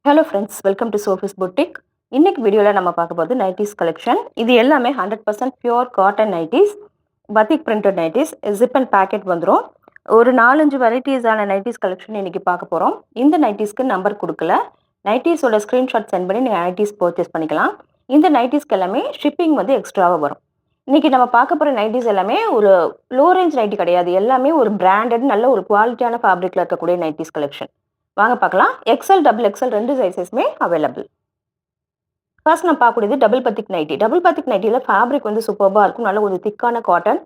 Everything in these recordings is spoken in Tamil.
Hello friends, welcome to Sophie's boutique. இன்னைக்கு வீடியோவில் நம்ம பார்க்க போகிறது நைட்டிஸ் கலெக்ஷன். இது எல்லாமே 100% pure cotton nighties, batik printed nighties, zip and packet வந்துடும். ஒரு 4-5 வெரைட்டிஸான நைட்டிஸ் கலெக்ஷன் இன்னைக்கு பார்க்க போகிறோம். இந்த நைட்டிஸ்க்கு நம்பர் கொடுக்கல. நைட்டிஸோட ஸ்க்ரீன்ஷாட் சென்ட் பண்ணி நீங்கள் நைட்டிஸ் பர்ச்சேஸ் பண்ணிக்கலாம். இந்த நைட்டிஸ்க்கு எல்லாமே ஷிப்பிங் வந்து எக்ஸ்ட்ராவாக வரும். இன்னைக்கு நம்ம பார்க்க போகிற நைட்டிஸ் எல்லாமே ஒரு லோ ரேஞ்ச் நைட்டி கிடையாது. எல்லாமே ஒரு பிராண்டட் நல்ல ஒரு குவாலிட்டியான ஃபேப்ரிக்கில் இருக்கக்கூடிய நைட்டிஸ் கலெக்ஷன். வாங்க பார்க்கலாம். எக்ஸல், டபுள் எக்ஸல் 2 சைஸஸ்மே அவைலபிள். ஃபர்ஸ்ட் நான் பார்க்கக்கூடியது double batik nighty. Double batik நைட்டியில் ஃபேப்ரிக் வந்து சூப்பராக இருக்கும். நல்ல ஒரு திக்கான காட்டன்,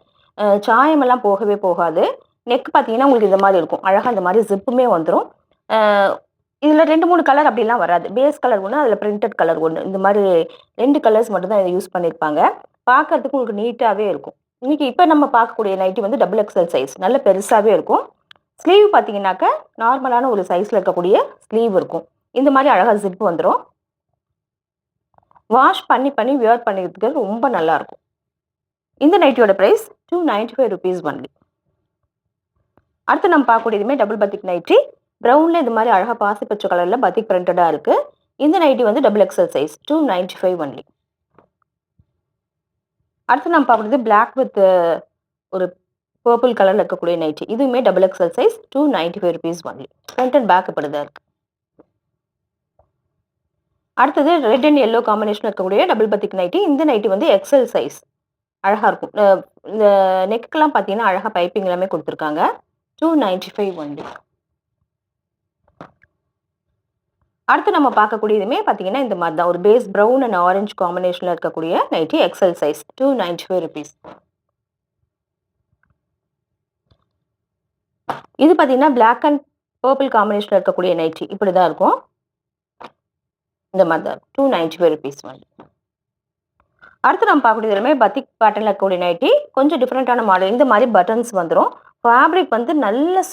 சாயமெல்லாம் போகவே போகாது. நெக் பார்த்தீங்கன்னா உங்களுக்கு இந்த மாதிரி இருக்கும். அழகாக இந்த மாதிரி ஜிப்புமே வந்துடும். இதில் 2-3 கலர் அப்படிலாம் வராது. பேஸ் கலர் ஒன்று, அதில் பிரிண்டட் கலர் ஒன்று. இந்த மாதிரி 2 கலர்ஸ் மட்டும் தான் இதை யூஸ் பண்ணியிருப்பாங்க. பார்க்கறதுக்கு உங்களுக்கு நீட்டாகவே இருக்கும். இன்னைக்கு இப்போ நம்ம பார்க்கக்கூடிய நைட்டி வந்து டபுள் எக்ஸல் சைஸ், நல்ல பெருசாகவே இருக்கும். ஸ்லீவ் பார்த்தீங்கன்னாக்கா நார்மலான ஒரு சைஸில் இருக்கக்கூடிய ஸ்லீவ் இருக்கும். இந்த மாதிரி அழகாக ஜிப் வந்துடும். வாஷ் பண்ணி வியர் பண்ணிக்கிறதுக்கு ரொம்ப நல்லாயிருக்கும். இந்த நைட்டியோட ப்ரைஸ் 295 rupees ஒன்லி. அடுத்து நம்ம பார்க்கக்கூடியதுமே டபுள் பத்திக் நைட்டி. ப்ரௌனில் இது மாதிரி அழகாக பாசி பச்சை கலரில் பத்திக் பிரிண்டடாக இருக்குது. இந்த நைட்டி வந்து டபுள் எக்ஸல் சைஸ், 295 ஒன்லி. அடுத்து நம்ம பார்க்கக்கூடியது பிளாக் வித் ஒரு பர்பிள் கலரில் இருக்கக்கூடிய நைட்டி. இதுவுமே double XL size, 295 rupees only. Front and back இப்படி தான் இருக்கு. அடுத்தது ரெட் அண்ட் எல்லோ காம்பினேஷன் இருக்கக்கூடிய டபுள் பத்திக் நைட்டி. இந்த நைட்டி வந்து எக்ஸல் சைஸ், அழகாக இருக்கும். இந்த நெக்கெல்லாம் பார்த்தீங்கன்னா அழகாக பைப்பிங் எல்லாமே கொடுத்துருக்காங்க. 295 ஒன்லி. அடுத்து நம்ம பார்க்கக்கூடியதுமே பார்த்தீங்கன்னா இந்த மாதிரி தான் ஒரு பேஸ் ப்ரௌன் அண்ட் ஆரஞ்சு காம்பினேஷனில் இருக்கக்கூடிய நைட்டி, எக்ஸல் சைஸ், 295 rupees. இது பார்த்தீங்கன்னா பிளாக் அண்ட் பர்பிள் காம்பினேஷனில் இருக்கக்கூடிய நைட்டி இப்படி தான் இருக்கும். இந்த மாதிரி தான் 295 rupees ஒன்லி. அடுத்து நம்ம பார்க்கக்கூடிய எல்லாமே பத்திக் பேட்டர்னில் இருக்கக்கூடிய நைட்டி, கொஞ்சம் டிஃப்ரெண்ட்டான மாடல். இந்த மாதிரி பட்டன்ஸ் வந்துடும். ஃபேப்ரிக் வந்து நல்ல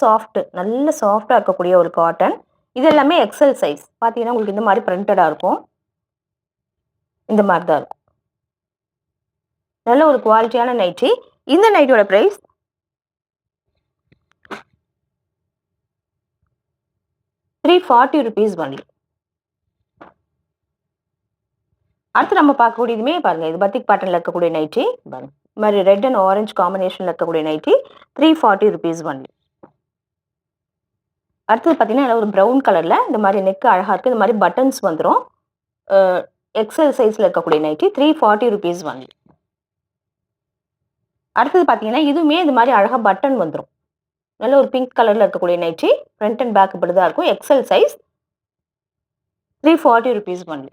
சாஃப்டாக இருக்கக்கூடிய ஒரு காட்டன். இது எல்லாமே எக்ஸல் சைஸ். பார்த்தீங்கன்னா உங்களுக்கு இந்த மாதிரி பிரிண்டடாக இருக்கும். இந்த மாதிரி தான் இருக்கும். நல்ல ஒரு குவாலிட்டியான நைட்டி. இந்த நைட்டியோட ப்ரைஸ் 340 rupees ஒன்லி. அடுத்து நம்ம பார்க்கக்கூடியதுமே பாருங்க, இது பத்திக் பேட்டர்னில் இருக்கக்கூடிய நைட்டி. பாருங்க, இந்த மாதிரி ரெட் அண்ட் ஆரஞ்சு காம்பினேஷனில் இருக்கக்கூடிய நைட்டி, 340 rupees ஒன்லி. அடுத்தது பார்த்தீங்கன்னா ஒரு ப்ரௌன் கலரில் இந்த மாதிரி நெக் அழகாக இருக்குது. இந்த மாதிரி பட்டன்ஸ் வந்துடும். எக்ஸல் சைஸில் இருக்கக்கூடிய நைட்டி, 340 rupees ஒன்லி. அடுத்தது பார்த்தீங்கன்னா இதுவுமே இந்த மாதிரி அழகாக பட்டன் வந்துடும். நல்ல ஒரு பிங்க் கலரில் இருக்கக்கூடிய நைட்டி, ஃப்ரண்ட் அண்ட் பேக் இப்படி தான் இருக்கும். XL size, 340 rupees only.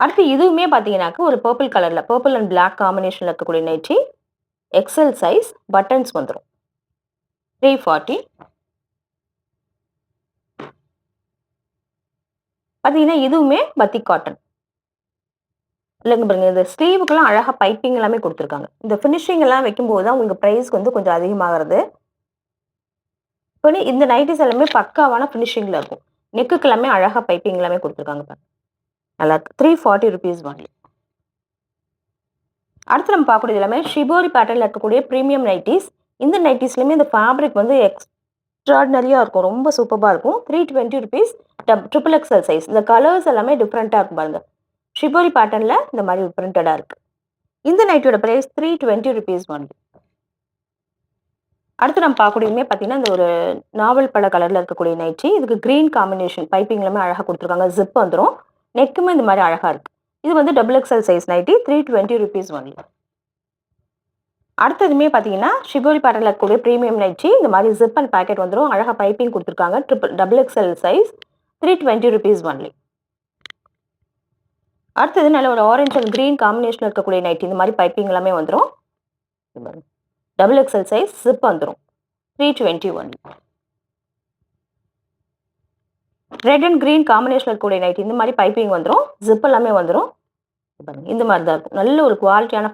அடுத்து இதுவுமே பார்த்தீங்கன்னாக்க ஒரு பர்பிள் கலரில், பர்பிள் அண்ட் பிளாக் காம்பினேஷனில் இருக்கக்கூடிய நைட்டி, எக்ஸல் சைஸ், பட்டன்ஸ் வந்துடும். 340. பார்த்தீங்கன்னா இதுவுமே பத்திக் காட்டன். இல்லைங்க பாருங்க, இந்த ஸ்லீவுக்கெல்லாம் அழகாக பைப்பிங் எல்லாமே கொடுத்துருக்காங்க. இந்த ஃபினிஷிங் எல்லாம் வைக்கும்போது தான் உங்களுக்கு ப்ரைஸ் வந்து கொஞ்சம் அதிகமாகிறது. இப்போ இந்த நைட்டிஸ் எல்லாமே பக்காவான ஃபினிஷிங்கில் இருக்கும். நெக்குக்கு எல்லாமே அழகாக பைப்பிங் எல்லாமே கொடுத்துருக்காங்க பாருங்க. நல்லா இருக்கு. 340 rupees ஒன்லி. அடுத்து நம்ம பார்க்கக்கூடியது எல்லாமே ஷிபோரி பேட்டர்னில் இருக்கக்கூடிய ப்ரீமியம் நைட்டிஸ். இந்த நைட்டிஸ்லையுமே இந்த ஃபேப்ரிக் வந்து எக்ஸ்ட்ராடினரியாக இருக்கும். ரொம்ப சூப்பராக இருக்கும். 320 rupees, ட்ரிபிள் எக்ஸல் சைஸ். இந்த கலர்ஸ் எல்லாமே டிஃப்ரெண்ட்டாக இருக்கும் பாருங்க. ஷிபோரி பேட்டர்னில் இந்த மாதிரி பிரிண்டடாக இருக்குது. இந்த நைட்டியோட ப்ரைஸ் 320 rupees ஒன்லி. அடுத்து நம்ம பார்க்கக்கூடியதுமே பார்த்தீங்கன்னா இந்த ஒரு நாவல் பழ கலரில் இருக்கக்கூடிய நைட்டி. இதுக்கு க்ரீன் காம்பினேஷன் பைப்பிங் எல்லாமே அழகாக கொடுத்துருக்காங்க. ஜிப் வந்துடும். நெக்குமே இந்த மாதிரி அழகாக இருக்குது. இது வந்து double XL size nighty, 320 rupees only. அடுத்ததுமே பார்த்தீங்கன்னா ஷிபோரி பேட்டர்னில் இருக்கக்கூடிய ப்ரீமியம் நைட்டி. இந்த மாதிரி ஜிப் அண்ட் பேக்கெட் வந்துடும். அழகாக பைப்பிங் கொடுத்துருக்காங்க. Double XL size, 320 rupees only. அடுத்தது நல்ல ஒரு ஆரஞ்சு அண்ட் க்ரீன் காம்பினேஷன் இருக்கக்கூடிய நைட்டி. இந்த மாதிரி பைப்பிங் எல்லாமே வந்துடும். டபுள் எக்ஸல் சைஸ், ஜிப் வந்துடும். 320 only. Red and green combination இருக்கக்கூடிய நைட்டி. இந்த மாதிரி பைப்பிங் வந்துடும். ஜிப் எல்லாமே வந்துடும். இந்த மாதிரி தான் இருக்கும். நல்ல ஒரு குவாலிட்டியான